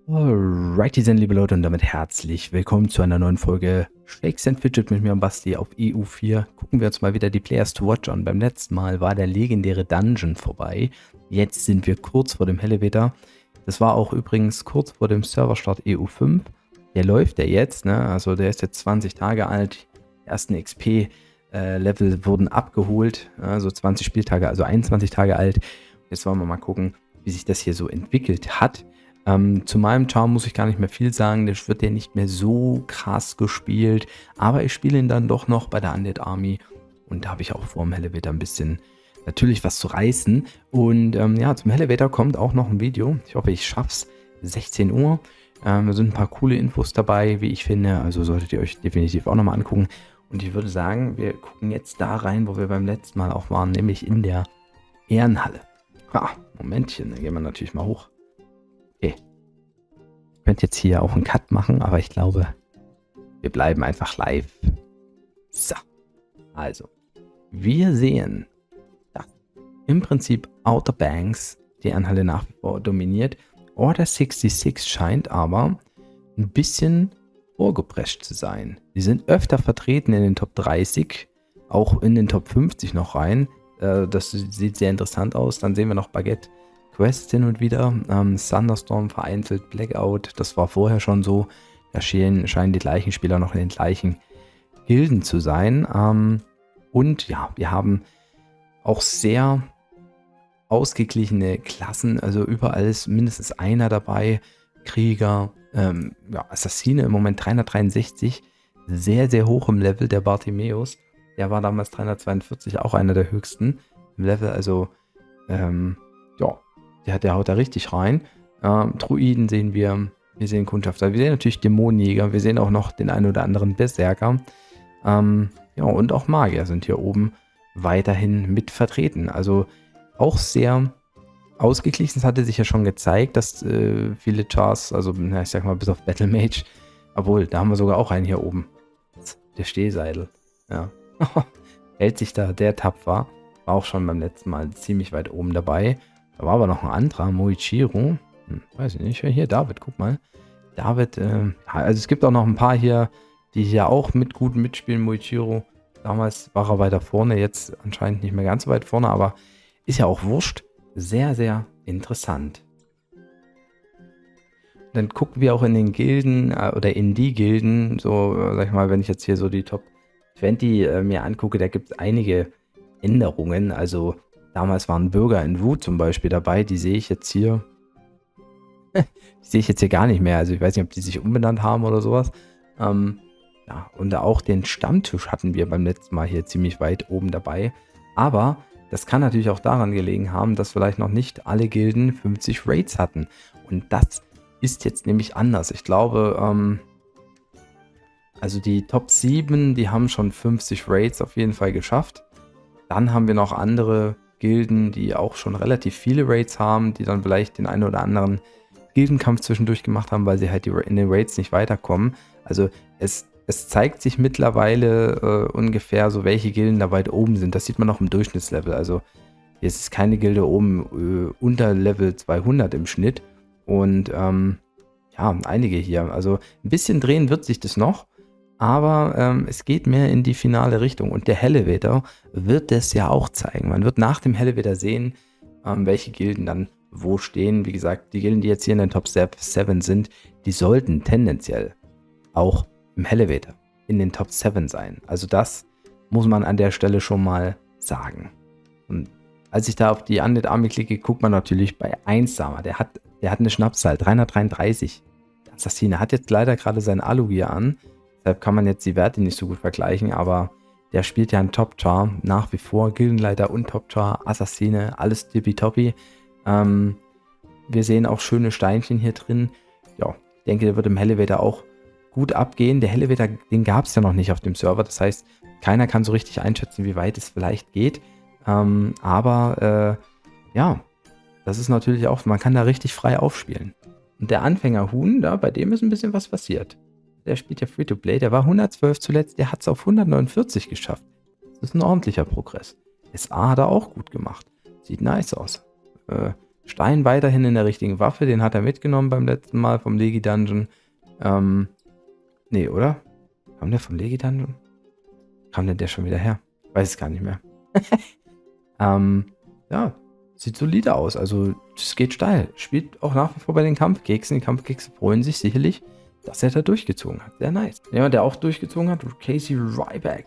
Alrighty then, liebe Leute, und damit herzlich willkommen zu einer neuen Folge Shakes and Fidget mit mir und Basti auf EU4. Gucken wir uns mal wieder die Players to Watch an. Beim letzten Mal war der legendäre Dungeon vorbei. Jetzt sind wir kurz vor dem Elevator. Das war auch übrigens kurz vor dem Serverstart EU5. Der läuft ja jetzt, ne? Also der ist jetzt 20 Tage alt. Die ersten XP-Level wurden abgeholt. Also 20 Spieltage, also 21 Tage alt. Jetzt wollen wir mal gucken, wie sich das hier so entwickelt hat. Zu meinem Charme muss ich gar nicht mehr viel sagen, das wird ja nicht mehr so krass gespielt, aber ich spiele ihn dann doch noch bei der Undead Army und da habe ich auch vor dem Elevator ein bisschen natürlich was zu reißen. Und ja, zum Elevator kommt auch noch ein Video, ich hoffe ich schaff's, 16 Uhr. Da sind ein paar coole Infos dabei, wie ich finde, also solltet ihr euch definitiv auch nochmal angucken. Und ich würde sagen, wir gucken jetzt da rein, wo wir beim letzten Mal auch waren, nämlich in der Ehrenhalle. Momentchen, dann gehen wir natürlich mal hoch. Okay. Ich könnte jetzt hier auch einen Cut machen, aber ich glaube, wir bleiben einfach live. So. Also, wir sehen, dass im Prinzip Outer Banks die Ehrenhalle nach wie vor dominiert. Order 66 scheint aber ein bisschen vorgeprescht zu sein. Die sind öfter vertreten in den Top 30, auch in den Top 50 noch rein. Das sieht sehr interessant aus. Dann sehen wir noch Baguette Quest hin und wieder, Thunderstorm vereinzelt, Blackout, das war vorher schon so. Da scheinen die gleichen Spieler noch in den gleichen Gilden zu sein. Und ja, wir haben auch sehr ausgeglichene Klassen, also überall ist mindestens einer dabei. Krieger, Assassine im Moment 363, sehr, sehr hoch im Level, der Bartimeus. Der war damals 342, auch einer der höchsten im Level, also der haut da richtig rein. Druiden sehen wir sehen Kundschafter, wir sehen natürlich Dämonenjäger, wir sehen auch noch den einen oder anderen Berserker. Und auch Magier sind hier oben weiterhin mit vertreten. Also auch sehr ausgeglichen. Es hatte sich ja schon gezeigt, dass viele Chars, also ich sag mal bis auf Battle Mage, obwohl, da haben wir sogar auch einen hier oben. Der Stehseidel. Ja. Hält sich da der tapfer. War auch schon beim letzten Mal ziemlich weit oben dabei. Da war aber noch ein anderer, Moichiro. Weiß ich nicht. Hier, David, guck mal. David, also es gibt auch noch ein paar hier, die hier auch mit gut mitspielen. Moichiro, damals war er weiter vorne, jetzt anscheinend nicht mehr ganz so weit vorne, aber ist ja auch wurscht. Sehr, sehr interessant. Dann gucken wir auch in den Gilden oder in die Gilden, so, sag ich mal, wenn ich jetzt hier so die Top 20 mir angucke, da gibt es einige Änderungen. Also damals waren Bürger in Wut zum Beispiel dabei, die sehe ich jetzt hier. Die sehe ich jetzt hier gar nicht mehr. Also ich weiß nicht, ob die sich umbenannt haben oder sowas. Und auch den Stammtisch hatten wir beim letzten Mal hier ziemlich weit oben dabei. Aber das kann natürlich auch daran gelegen haben, dass vielleicht noch nicht alle Gilden 50 Raids hatten. Und das ist jetzt nämlich anders. Ich glaube, also die Top 7, die haben schon 50 Raids auf jeden Fall geschafft. Dann haben wir noch andere Gilden, die auch schon relativ viele Raids haben, die dann vielleicht den einen oder anderen Gildenkampf zwischendurch gemacht haben, weil sie halt in den Raids nicht weiterkommen. Also es zeigt sich mittlerweile ungefähr so, welche Gilden da weit oben sind. Das sieht man auch im Durchschnittslevel. Also hier ist keine Gilde oben unter Level 200 im Schnitt. Und einige hier. Also ein bisschen drehen wird sich das noch. Aber es geht mehr in die finale Richtung. Und der Elevator wird das ja auch zeigen. Man wird nach dem Elevator sehen, welche Gilden dann wo stehen. Wie gesagt, die Gilden, die jetzt hier in den Top 7 sind, die sollten tendenziell auch im Elevator in den Top 7 sein. Also das muss man an der Stelle schon mal sagen. Und als ich da auf die Undead Army klicke, guckt man natürlich bei 1 Sama. Der hat eine Schnapszahl, 333. Der Assassine hat jetzt leider gerade sein Alugear an. Deshalb kann man jetzt die Werte nicht so gut vergleichen, aber der spielt ja einen Top-Char nach wie vor. Gildenleiter und Top-Char, Assassine, alles tippitoppi. Wir sehen auch schöne Steinchen hier drin. Ja, ich denke, der wird im Elevator auch gut abgehen. Der Elevator, den gab es ja noch nicht auf dem Server. Das heißt, keiner kann so richtig einschätzen, wie weit es vielleicht geht. Das ist natürlich auch, man kann da richtig frei aufspielen. Und der Anfänger Huhn, bei dem ist ein bisschen was passiert. Der spielt ja Free-to-Play, der war 112 zuletzt, der hat es auf 149 geschafft. Das ist ein ordentlicher Progress. SA hat er auch gut gemacht. Sieht nice aus. Stein weiterhin in der richtigen Waffe, den hat er mitgenommen beim letzten Mal vom Legi Dungeon. Nee, oder? Kam der vom Legi Dungeon? Kam denn der schon wieder her? Weiß es gar nicht mehr. Ja, sieht solide aus. Also, es geht steil. Spielt auch nach wie vor bei den Kampfkeksen. Die Kampfkekse freuen sich sicherlich, dass er da durchgezogen hat. Sehr nice. Jemand, der auch durchgezogen hat, Casey Ryback.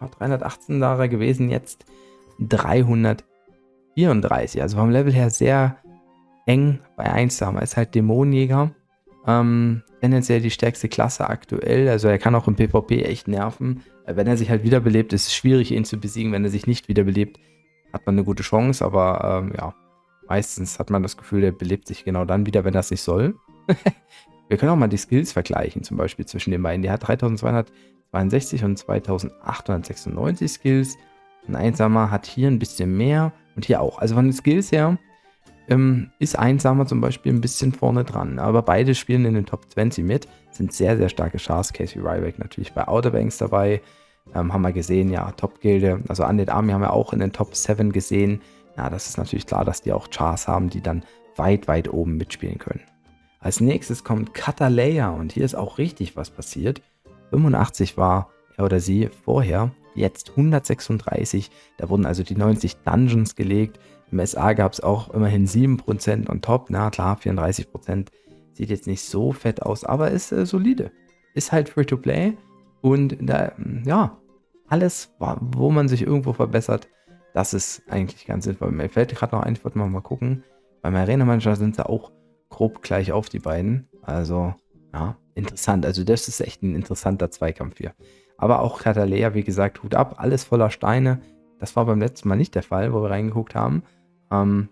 Ja, 318 Jahre gewesen, jetzt 334. Also vom Level her sehr eng bei 1 da. Er ist halt Dämonenjäger. Tendenziell die stärkste Klasse aktuell. Also er kann auch im PvP echt nerven. Wenn er sich halt wiederbelebt, ist es schwierig, ihn zu besiegen. Wenn er sich nicht wiederbelebt, hat man eine gute Chance. Aber ja, meistens hat man das Gefühl, der belebt sich genau dann wieder, wenn er es nicht soll. Wir können auch mal die Skills vergleichen, zum Beispiel zwischen den beiden. Der hat 3262 und 2896 Skills. Ein Einsamer hat hier ein bisschen mehr und hier auch. Also von den Skills her ist Einsamer zum Beispiel ein bisschen vorne dran. Aber beide spielen in den Top 20 mit. Sind sehr, sehr starke Chars. Casey Ryback natürlich bei Outer Banks dabei. Haben wir gesehen, ja, Top-Gilde. Also Undead Army haben wir auch in den Top 7 gesehen. Ja, das ist natürlich klar, dass die auch Chars haben, die dann weit, weit oben mitspielen können. Als nächstes kommt Katalea und hier ist auch richtig was passiert. 85 war er oder sie vorher, jetzt 136. Da wurden also die 90 Dungeons gelegt. Im SA gab es auch immerhin 7% on top. Na klar, 34%. Sieht jetzt nicht so fett aus, aber ist solide. Ist halt Free-to-Play und da, ja, alles, wo man sich irgendwo verbessert, das ist eigentlich ganz sinnvoll. Mir fällt gerade noch ein, ich wollte mal gucken. Beim Arena-Manager sind sie auch grob gleich auf, die beiden. Also, ja, interessant. Also das ist echt ein interessanter Zweikampf hier. Aber auch Katalea, wie gesagt, Hut ab, alles voller Steine. Das war beim letzten Mal nicht der Fall, wo wir reingeguckt haben.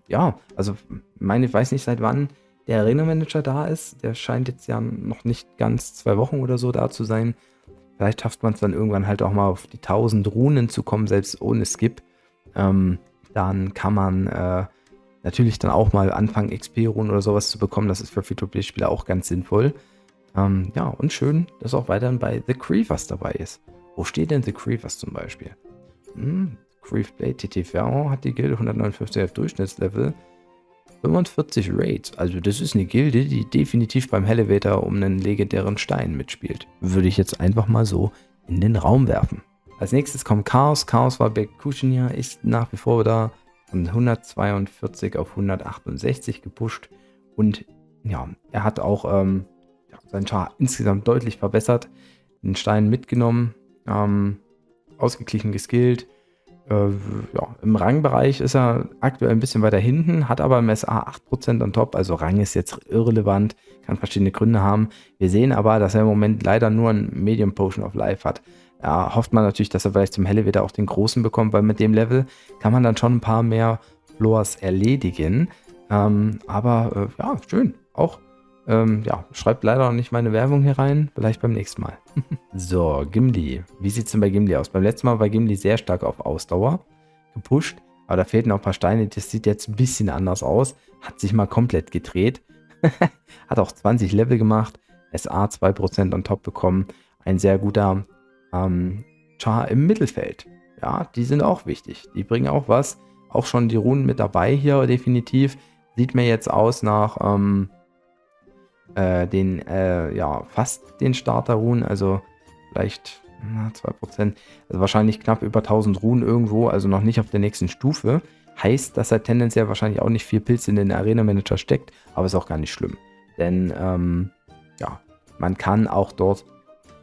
Ja, also ich weiß nicht, seit wann der Arena-Manager da ist. Der scheint jetzt ja noch nicht ganz 2 Wochen oder so da zu sein. Vielleicht schafft man es dann irgendwann halt auch mal auf die 1000 Runen zu kommen, selbst ohne Skip. Dann kann man natürlich dann auch mal anfangen, XP-Runen oder sowas zu bekommen. Das ist für Free-to-Play-Spieler auch ganz sinnvoll. Ja, und schön, dass auch weiterhin bei The Creevers dabei ist. Wo steht denn The Creevers zum Beispiel? Creeve Blade TTV hat die Gilde 159er Durchschnittslevel, 45 Raids. Also das ist eine Gilde, die definitiv beim Elevator um einen legendären Stein mitspielt. Würde ich jetzt einfach mal so in den Raum werfen. Als nächstes kommt Chaos. Chaos war bei Kushnia, ist nach wie vor da von 142 auf 168 gepusht. Und ja, er hat auch seinen Char insgesamt deutlich verbessert. Den Stein mitgenommen, ausgeglichen geskillt. Ja, im Rangbereich ist er aktuell ein bisschen weiter hinten, hat aber im SA 8% on top, also Rang ist jetzt irrelevant, kann verschiedene Gründe haben. Wir sehen aber, dass er im Moment leider nur ein Medium Potion of Life hat. Da hofft man natürlich, dass er vielleicht zum Elevator auch den großen bekommt, weil mit dem Level kann man dann schon ein paar mehr Floors erledigen. Aber ja, schön. Auch, ja, schreibt leider noch nicht meine Werbung hier rein, vielleicht beim nächsten Mal. So, Gimli. Wie sieht es denn bei Gimli aus? Beim letzten Mal war Gimli sehr stark auf Ausdauer gepusht, aber da fehlten auch ein paar Steine. Das sieht jetzt ein bisschen anders aus. Hat sich mal komplett gedreht. Hat auch 20 Level gemacht. SA 2% on top bekommen. Ein sehr guter Char im Mittelfeld. Ja, die sind auch wichtig. Die bringen auch was. Auch schon die Runen mit dabei hier, definitiv. Sieht mir jetzt aus nach ja, fast den Starter-Runen, also vielleicht 2%, also wahrscheinlich knapp über 1000 Runen irgendwo, also noch nicht auf der nächsten Stufe. Heißt, dass er tendenziell wahrscheinlich auch nicht viel Pilz in den Arena-Manager steckt, aber ist auch gar nicht schlimm. Denn, ja, man kann auch dort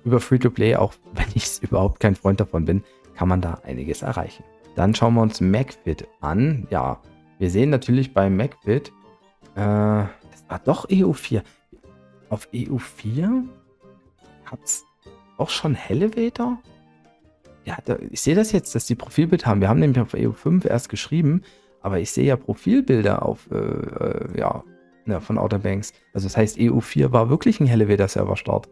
über Free-to-Play, auch wenn ich überhaupt kein Freund davon bin, kann man da einiges erreichen. Dann schauen wir uns MacFit an. Ja, wir sehen natürlich bei MacFit, das war doch EU4. Auf EU4 hat's auch schon Elevator? Ja, ich sehe das jetzt, dass die Profilbild haben. Wir haben nämlich auf EU5 erst geschrieben, aber ich sehe ja Profilbilder auf, ja, von Outer Banks. Also das heißt, EU4 war wirklich ein Elevator-Server-Start.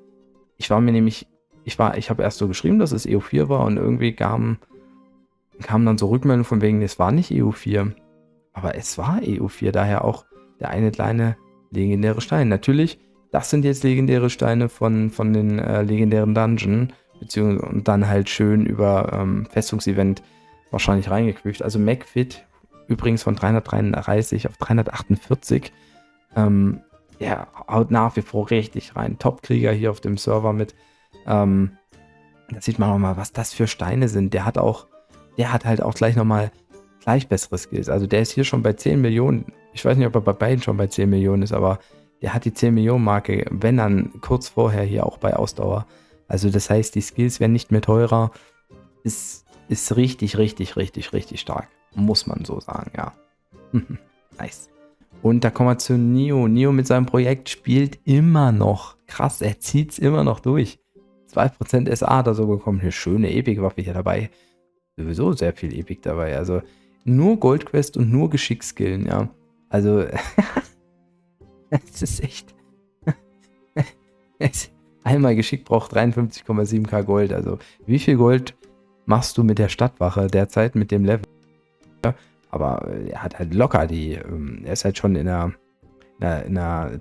Ich habe erst so geschrieben, dass es EU4 war und irgendwie kam dann so Rückmeldung von wegen, es war nicht EU4. Aber es war EU4, daher auch der eine kleine legendäre Stein. Natürlich, das sind jetzt legendäre Steine von den legendären Dungeon, beziehungsweise und dann halt schön über Festungsevent wahrscheinlich reingequickt. Also MacFit übrigens von 333 auf 348. Der haut nach wie vor richtig rein. Top-Krieger hier auf dem Server mit. Da sieht man auch mal, was das für Steine sind. Der hat halt auch gleich nochmal bessere Skills. Also der ist hier schon bei 10 Millionen. Ich weiß nicht, ob er bei beiden schon bei 10 Millionen ist, aber der hat die 10 Millionen Marke, wenn dann kurz vorher hier auch bei Ausdauer. Also das heißt, die Skills werden nicht mehr teurer. Ist richtig, richtig, richtig, richtig stark. Muss man so sagen, ja. Nice. Und da kommen wir zu Neo. Neo mit seinem Projekt spielt immer noch. Krass, er zieht es immer noch durch. 2% SA hat er so bekommen. Eine schöne Epic-Waffe hier dabei. Sowieso sehr viel Epic dabei. Also nur Goldquest und nur Geschickskillen, ja. Also, es ist echt. Einmal Geschick braucht 53,7k Gold. Also, wie viel Gold machst du mit der Stadtwache derzeit mit dem Level? Ja, aber er hat halt locker er ist halt schon in der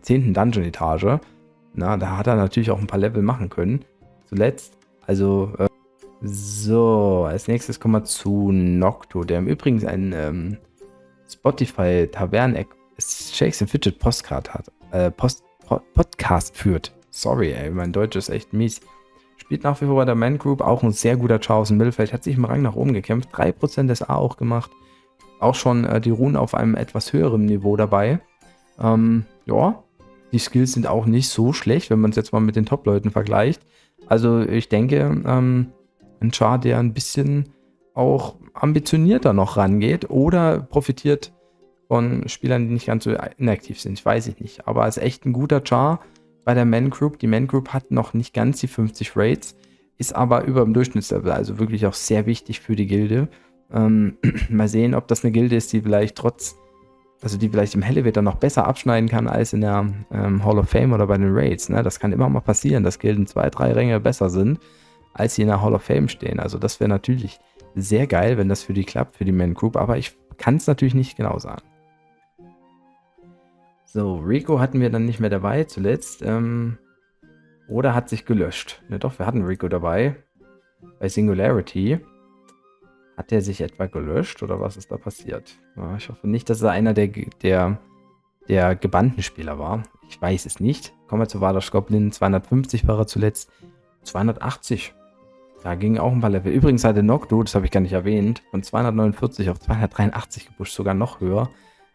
10. Dungeon-Etage. Na, da hat er natürlich auch ein paar Level machen können. Zuletzt. Also, so, als nächstes kommen wir zu Nocto, der im Übrigen ein Spotify Tavern Shakes and Fidget Podcast hat. Podcast führt. Sorry, ey, mein Deutsch ist echt mies. Spielt nach wie vor bei der Man Group, auch ein sehr guter Char aus dem Mittelfeld, hat sich im Rang nach oben gekämpft, 3% SA auch gemacht. Auch schon die Runen auf einem etwas höheren Niveau dabei. Ja, die Skills sind auch nicht so schlecht, wenn man es jetzt mal mit den Top-Leuten vergleicht. Also ich denke, ein Char, der ein bisschen auch ambitionierter noch rangeht oder profitiert von Spielern, die nicht ganz so inaktiv sind. Weiß ich nicht. Aber es ist echt ein guter Char bei der Man Group. Die Man Group hat noch nicht ganz die 50 Raids, ist aber über dem Durchschnittslevel, also wirklich auch sehr wichtig für die Gilde. Mal sehen, ob das eine Gilde ist, die vielleicht die vielleicht im Elevator noch besser abschneiden kann als in der Hall of Fame oder bei den Raids. Ne? Das kann immer mal passieren, dass Gilden 2-3 Ränge besser sind, als sie in der Hall of Fame stehen. Also das wäre natürlich sehr geil, wenn das für die klappt, für die Man Group, aber ich kann es natürlich nicht genau sagen. So, Rico hatten wir dann nicht mehr dabei zuletzt. Oder hat sich gelöscht. Ne, doch, wir hatten Rico dabei. Bei Singularity. Hat der sich etwa gelöscht oder was ist da passiert? Ja, ich hoffe nicht, dass er einer der gebannten Spieler war. Ich weiß es nicht. Kommen wir zu Vadash Goblin. 250 war er zuletzt. 280. Da gingen auch ein paar Level. Übrigens hatte Nocto, das habe ich gar nicht erwähnt, von 249 auf 283 gepusht, sogar noch höher.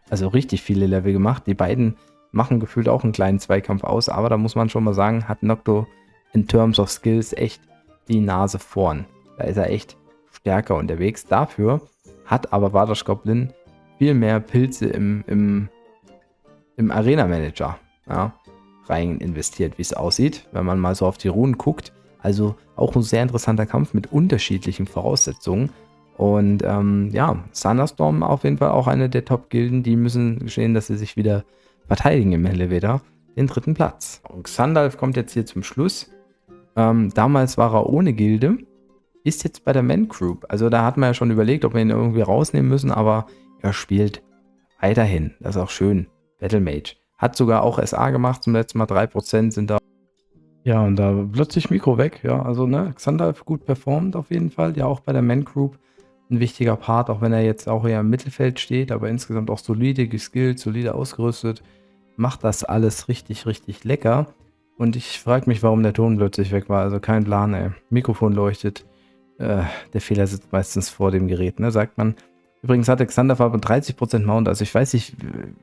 Also richtig viele Level gemacht. Die beiden machen gefühlt auch einen kleinen Zweikampf aus, aber da muss man schon mal sagen, hat Nocto in terms of Skills echt die Nase vorn. Da ist er echt stärker unterwegs. Dafür hat aber Vadash Goblin viel mehr Pilze im Arena-Manager rein investiert, wie es aussieht, wenn man mal so auf die Runen guckt. Also auch ein sehr interessanter Kampf mit unterschiedlichen Voraussetzungen. Und Thunderstorm auf jeden Fall auch eine der Top-Gilden. Die müssen geschehen, dass sie sich wieder verteidigen im Elevator. Den 3. Platz. Und Xandalf kommt jetzt hier zum Schluss. Damals war er ohne Gilde. Ist jetzt bei der Man Group. Also da hat man ja schon überlegt, ob wir ihn irgendwie rausnehmen müssen. Aber er spielt weiterhin. Das ist auch schön. Battle Mage. Hat sogar auch SA gemacht. Zum letzten Mal 3% sind da. Ja, und da plötzlich Mikro weg. Ja, also Xandalf gut performt auf jeden Fall. Ja, auch bei der Man Group. Ein wichtiger Part, auch wenn er jetzt auch eher im Mittelfeld steht, aber insgesamt auch solide geskillt, solide ausgerüstet, macht das alles richtig, richtig lecker. Und ich frage mich, warum der Ton plötzlich weg war. Also kein Plan, ey. Mikrofon leuchtet. Der Fehler sitzt meistens vor dem Gerät, ne, sagt man. Übrigens hatte Xandalf aber 30% Mount, also ich weiß nicht,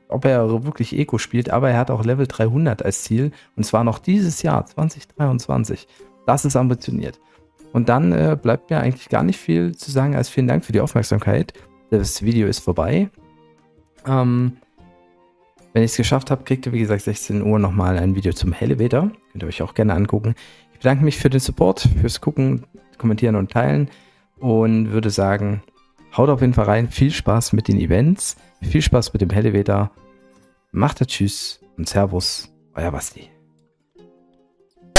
ob er wirklich Eco spielt, aber er hat auch Level 300 als Ziel. Und zwar noch dieses Jahr, 2023. Das ist ambitioniert. Und dann bleibt mir eigentlich gar nicht viel zu sagen als vielen Dank für die Aufmerksamkeit. Das Video ist vorbei. Wenn ich es geschafft habe, kriegt ihr, wie gesagt, 16 Uhr nochmal ein Video zum Elevator. Könnt ihr euch auch gerne angucken. Ich bedanke mich für den Support, fürs Gucken, Kommentieren und Teilen. Und würde sagen, haut auf jeden Fall rein. Viel Spaß mit den Events. Viel Spaß mit dem Elevator. Macht es, tschüss und Servus. Euer Basti.